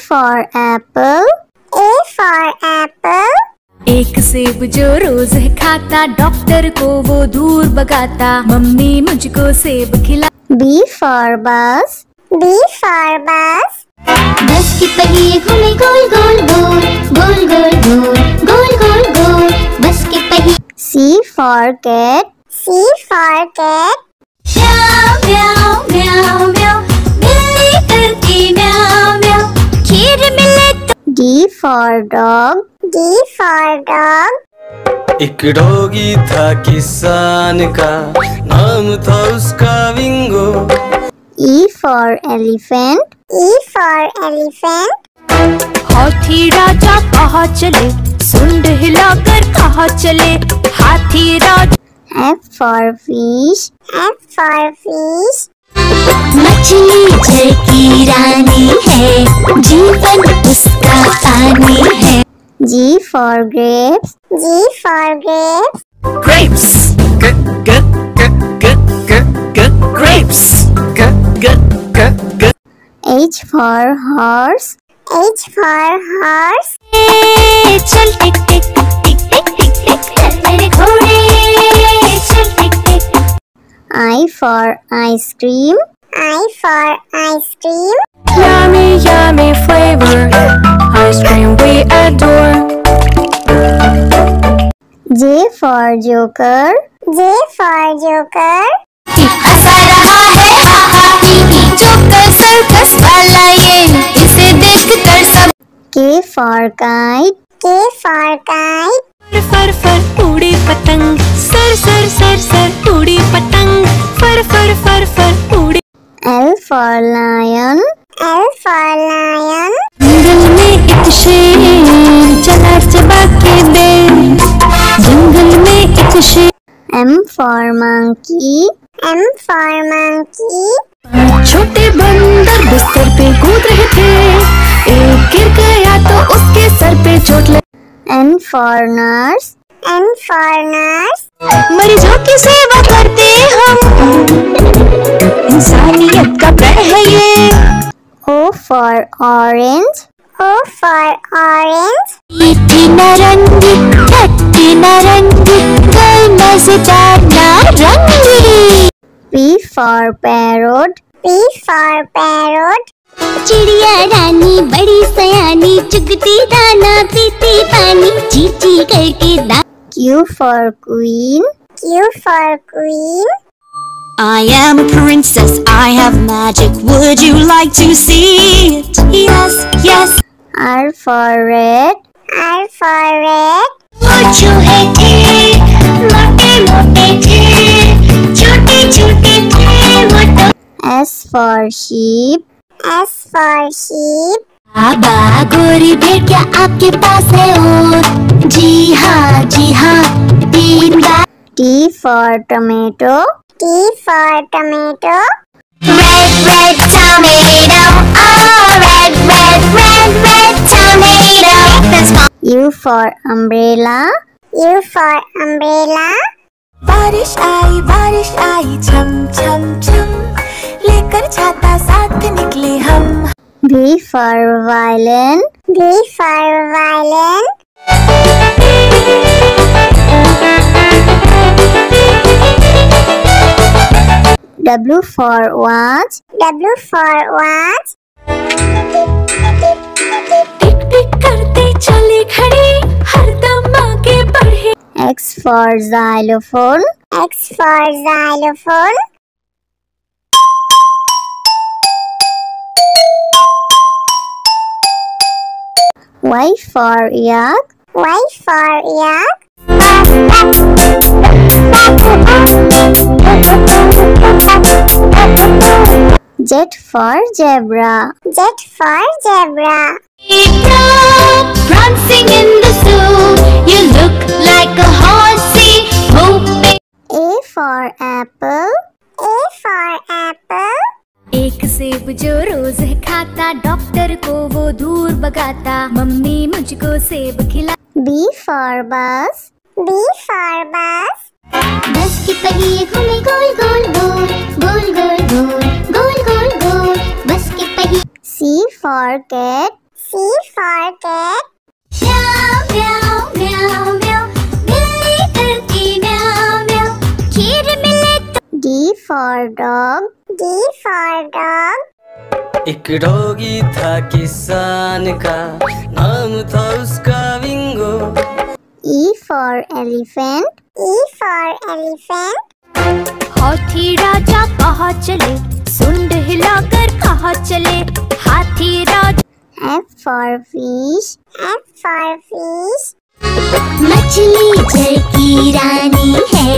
for apple. A for apple. एक सेब जो रोज है खाता, डॉक्टर को वो दूर भगाता, मम्मी मुझको सेब खिला। B for bus. B for bus. बस के पहिए घूमे गोल गोल गोल, गोल गोल गोल, गोल गोल गोल, बस के पहिए। C for cat. C for cat. म्याऊ म्याऊ म्याऊ म्याऊ, बिल्ली करती म्याऊ म्याऊ, खीर मिले तो। D for dog. D for dog. एक डॉगी था किसान का, नाम था उसका विंगो। E for elephant. E for elephant. हाथी राजा कहाँ चले, सुंड हिलाकर कहाँ चले, हाथी राजा। F for fish. F for fish. मछली जल की रानी है, जीवन उसका पानी है। G for grapes. G for grapes. Grapes. Grapes. H for horse. H for horse. चल टिक टिक टिक टिक टिक टिक, चल मेरे घोड़े, चल टिक टिक। I for ice cream. I for ice cream. Yummy yummy flavor, ice cream we adore. J for joker. J for joker. हंसा रहा है हा हा ही ही, joker circus वाला ये, इसे देखकर सब। K for kite. K for kite. फर फर उड़ी पतंग, सर सर सर सर उड़ी पतंग, फर फर फर फर उड़ी। L for lion. L for lion. जंगल में एक शेर चला चबा के बेर, जंगल में एक शेर। M for monkey. M for monkey. छोटे बंदर बिस्तर पे कूद रहे थे, एक गिर गया तो उसके सर पे चोट लगी। N for nurse. N for nurse. मरीजों की सेवा करते हम, इंसानियत का प्रण है ये। O for orange. O for orange. मीठी नारंगी, खट्टी नारंगी, कोई मजेदार नारंगी। P for parrot. P for parrot. चिड़िया रानी बड़ी सयानी, चुगती दाना पीती पानी, ची ची करके दा। Q for queen. Q for queen. I am a princess, I have magic, would you like to see it? Yes, yes. R for red. R for red. वो चूहे थे, मोटे मोटे थे, छोटे छोटे थे वो तो। S for sheep. S for sheep. बाबा गोरी भेड़ क्या आपके पास है और? जी हाँ 3 बार। T for tomato. T for tomato. Red red tomato, oh red red red red tomato. That's fine. U for umbrella. U for umbrella. बारिश आई छम छम छम, लेकर छाता साथ निकले हम। V for violin. V for violin. W for watch. W for watch. टिक टिक करते चले खड़े, हरदम आगे बढ़े। X for xylophone. X for xylophone. Y for yak. Y for yak. Z for zebra. Z for zebra. Prancing in the zoo, you look like a horsey, hoping. A for apple. A for apple. एक सेब जो रोज है खाता, doctor को वो दूर भगाता, mummy मुझको सेब खिला। B for bus. B for bus. बस के पहिए घूमे गोल गोल गोल, गोल गोल गोल, गोल गोल गोल, बस के पहिए। C for cat. C for cat. म्याऊ म्याऊ म्याऊ म्याऊ, बिल्ली करती म्याऊ म्याऊ, खीर मिले तो। D for dog. D for dog. एक डॉगी था किसान का, नाम था उसका विंगो। E for elephant. E for elephant. हाथी राजा कहाँ चले, सुंड हिलाकर कहाँ चले, हाथी राजा। F for fish. F for fish. मछली जल की रानी है,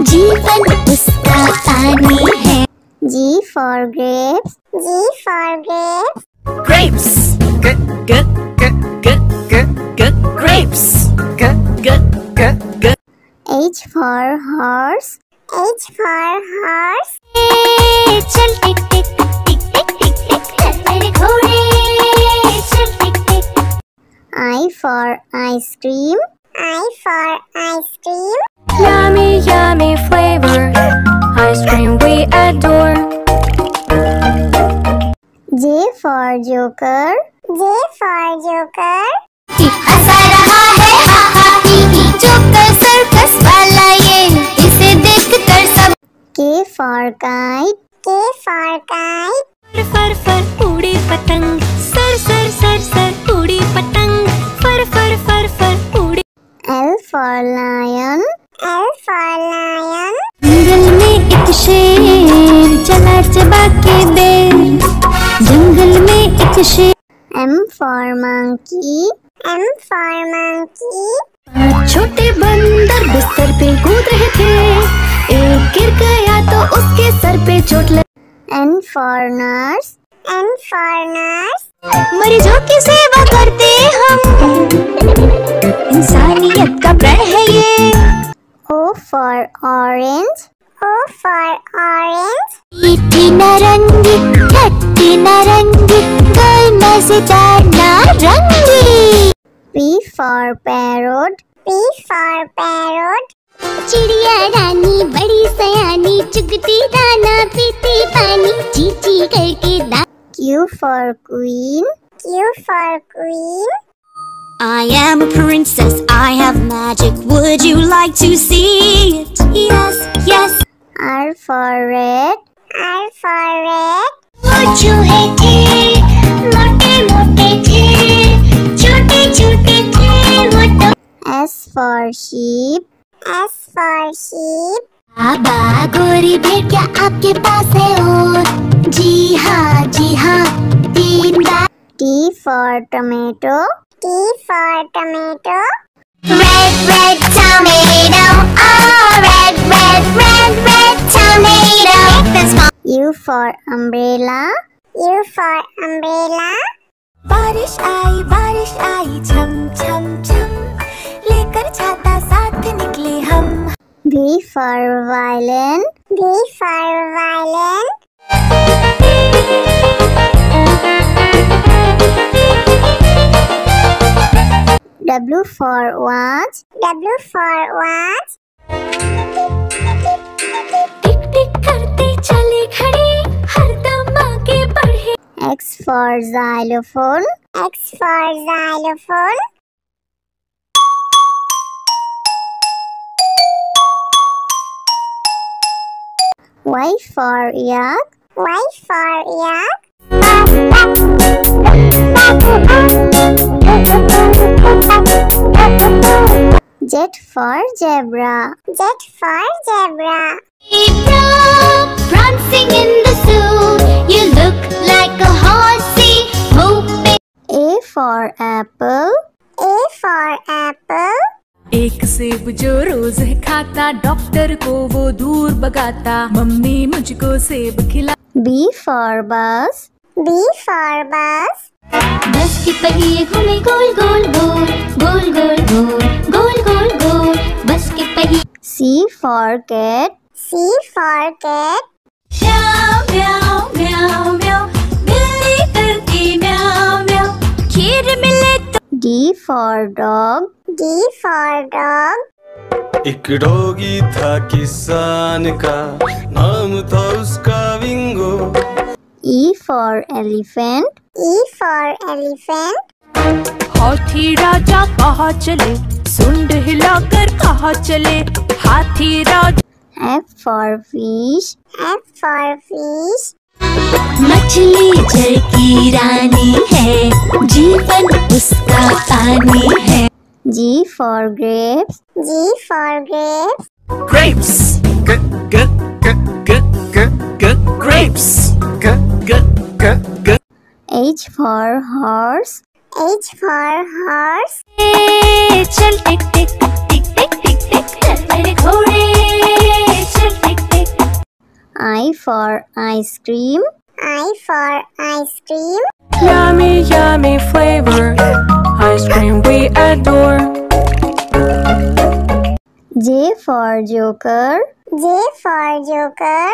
जीवन उसका पानी है। G for grapes. G for grapes. Grapes. Grapes. H for horse. H for horse. चल टिक टिक टिक टिक टिक टिक चल मेरे घोड़े, चल टिक टिक। I for ice cream. I for ice cream. Yummy, yummy flavor, ice cream we adore. J for joker. J for joker. हंसा रहा है हा हा ही ही, joker circus वाला ये, इसे देख कर सब। K for kite. K for kite. फर फर उड़ी पतंग, सर सर सर सर उड़ी पतंग, फर फर फर फर उड़ी। L for lion. L for lion. जंगल में एक शेर चला चबा के बेर, जंगल में एक शेर। M for monkey. M for monkey. छोटे बंदर बिस्तर पे कूद रहे थे, एक गिर गया तो उसके सर पे चोट लगी। N for nurse. N for nurse. मरीजों की सेवा करते हम, इंसानियत का प्रण है ये। O for orange. O for orange. मीठी नारंगी, खट्टी नारंगी, गोल मजेदार नारंगी। P for parrot. P for parrot. चिड़िया रानी बड़ी सयानी, चुगती दाना पीती पानी, चींची करके दा। Q for queen. Q for queen. I am a princess, I have magic, would you like to see it? Yes, yes. R for red. R for red. वो चूहे थे, मोटे मोटे थे, छोटे छोटे थे वो तो। S for sheep. S for sheep. बाबा गोरी भेड़ क्या आपके पास है और? जी हाँ 3 बार। T for tomato. T for tomato. Red, red tomato, oh red, red, red, red tomato. That's my U for umbrella. U for umbrella. बारिश आई छम छम छम, लेकर छाता साथ निकले हम। V for violin. V for violin. W for watch. W for watch. टिक टिक करते चले खड़े, हरदम आगे बढ़े। X for xylophone. X for xylophone. Y for yak. Y for yak. Z for zebra. Z for zebra. zebra prancing in the zoo. You look like a horsey, hoping. A for apple. A for apple. एक सेब जो रोज खाता, doctor को वो दूर भगाता, mummy मुझको सेब खिला। B for bus. B for bus. बस के पहिए घूमे गोल गोल गोल, गोल गोल गोल, गोल गोल गोल, बस के पहिए। C for cat. C for cat. म्याऊ म्याऊ म्याऊ म्याऊ, बिल्ली करती म्याऊ म्याऊ, खीर मिले तो। D for dog. D for dog. एक डॉगी था किसान का, नाम था उसका विंगो। E for elephant. E for elephant. हाथी राजा कहाँ चले, सुंड हिलाकर कहाँ चले, हाथी राजा। F for fish. F for fish. मछली जल की रानी है, जीवन उसका पानी है। G for grapes. G for grapes. Grapes. Grapes. H for horse. H for horse. चल टिक टिक टिक टिक टिक टिक चल मेरे घोड़े, चल टिक टिक। I for ice cream. I for ice cream. Yummy, yummy flavor, ice cream we adore. J for joker. J for joker.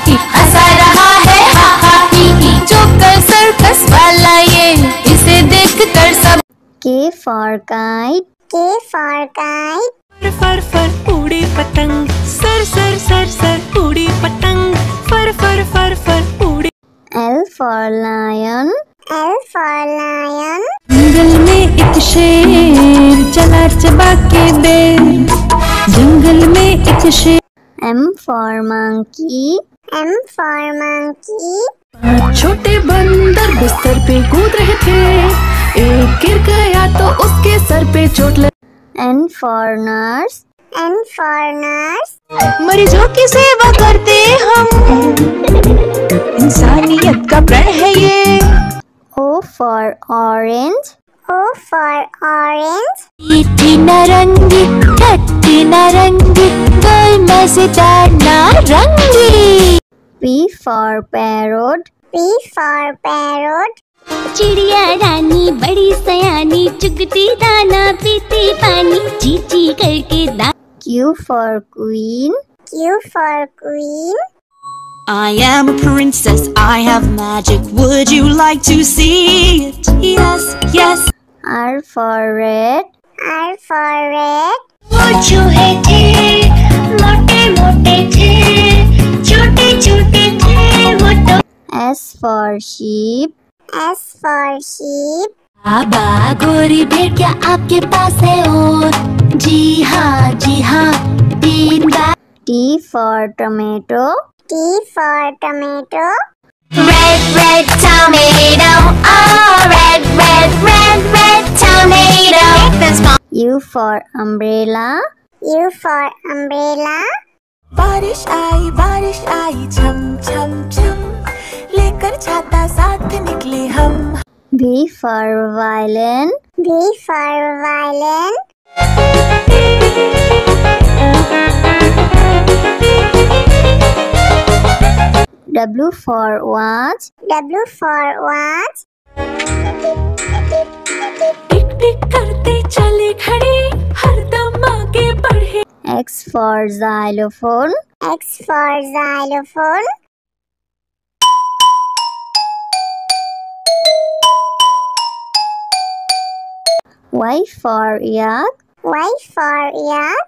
हंसा रहा है हा हा ही ही, joker circus वाला ये, इसे देखकर सब। K for kite. K for kite. फर फर उड़ी पतंग, सर सर सर सर उड़ी पतंग, फर फर फर फर उड़ी। L for lion. L for lion. जंगल में एक शेर चला चबा के बेर, जंगल में एक शेर। M for monkey. M for monkey. छोटे बंदर बिस्तर पे कूद रहे थे, एक गिर गया तो उसके सर पे चोट लगी। N for nurse. N for nurse. मरीजों की सेवा करते हम, इंसानियत का प्रण है ये। O for orange. O for orange. मीठी नारंगी, खट्टी नारंगी, गोल मजेदार नारंगी। P for parrot. P for parrot. चिड़िया रानी बड़ी सयानी, चुगती दाना पीती पानी, ची ची करके दाना। Q for queen. Q for queen. I am a princess, I have magic, would you like to see it? Yes, yes. R for red. R for red. वो चूहे थे, मोटे मोटे थे, छोटे छोटे थे वो तो। S for sheep. S for sheep. बाबा गोरी भेड़ क्या आपके पास है और? जी हाँ 3 बार। T for tomato. T for tomato. Red, red tomato, oh red, red, red, red tomato. U for umbrella. U for umbrella. बारिश आई छम छम छम, लेकर छाता साथ निकले हम। V for violin. V for violin. W for watch. W for watch. टिक टिक करते चले खड़े, हरदम आगे बढ़े। X for xylophone. X for xylophone. Y for yak. Y for yak.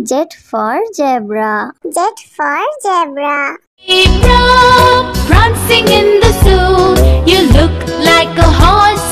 Z for zebra. Z for zebra. Zebra prancing in the zoo, you look like a horse